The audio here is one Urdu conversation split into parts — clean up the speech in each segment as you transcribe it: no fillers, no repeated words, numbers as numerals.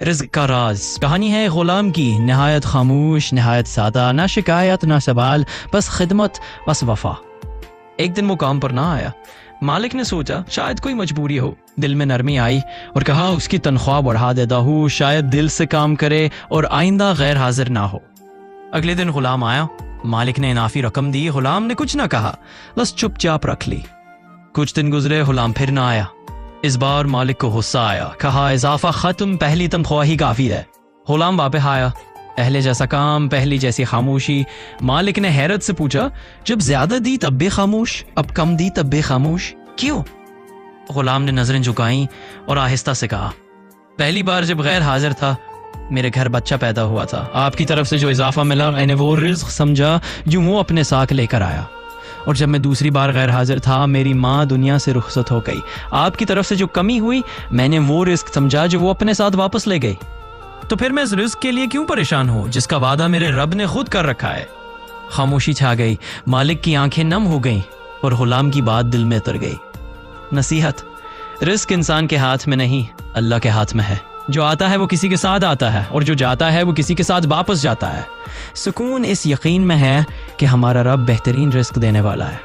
رزق کا راز کہانی ہے غلام کی، نہایت خاموش، نہایت سادہ، نہ شکایت نہ سوال، بس خدمت، بس وفا۔ ایک دن وہ کام پر نہ آیا۔ مالک نے سوچا شاید کوئی مجبوری ہو، دل میں نرمی آئی اور کہا اس کی تنخواہ بڑھا دیتا ہوں، شاید دل سے کام کرے اور آئندہ غیر حاضر نہ ہو۔ اگلے دن غلام آیا، مالک نے انافی رقم دی، غلام نے کچھ نہ کہا، بس چپ چاپ رکھ لی۔ کچھ دن گزرے، غلام پھر نہ آیا۔ اس بار مالک کو غصہ آیا، کہا اضافہ ختم، پہلی تنخواہ ہی کافی ہے۔ غلام واپس آیا، پہلے جیسا کام، پہلی جیسی خاموشی۔ مالک نے حیرت سے پوچھا جب زیادہ دی تب بھی خاموش، اب کم دی تب بھی خاموش، کیوں؟ غلام نے نظریں جھکائیں اور آہستہ سے کہا پہلی بار جب غیر حاضر تھا میرے گھر بچہ پیدا ہوا تھا، آپ کی طرف سے جو اضافہ ملا میں نے وہ رزق سمجھا جو وہ اپنے ساتھ لے کر آیا، اور جب میں دوسری بار غیر حاضر تھا میری ماں دنیا سے رخصت ہو گئی، آپ کی طرف سے جو کمی ہوئی میں نے وہ رزق سمجھا جو وہ اپنے ساتھ واپس لے گئی، تو پھر میں اس رزق کے لیے کیوں پریشان ہوں جس کا وعدہ میرے رب نے خود کر رکھا ہے۔ خاموشی چھا گئی، مالک کی آنکھیں نم ہو گئیں اور غلام کی بات دل میں اتر گئی۔ نصیحت: رزق انسان کے ہاتھ میں نہیں، اللہ کے ہاتھ میں ہے۔ جو آتا ہے وہ کسی کے ساتھ آتا ہے اور جو جاتا ہے وہ کسی کے ساتھ واپس جاتا ہے۔ سکون اس یقین میں ہے کہ ہمارا رب بہترین رزق دینے والا ہے۔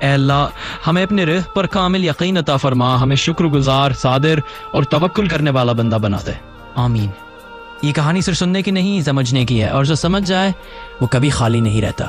اے اللہ، ہمیں اپنے رزق پر کامل یقین عطا فرما، ہمیں شکر گزار، صابر اور توکل کرنے والا بندہ بنا دے، آمین۔ یہ کہانی صرف سننے کی نہیں، سمجھنے کی ہے، اور جو سمجھ جائے وہ کبھی خالی نہیں رہتا۔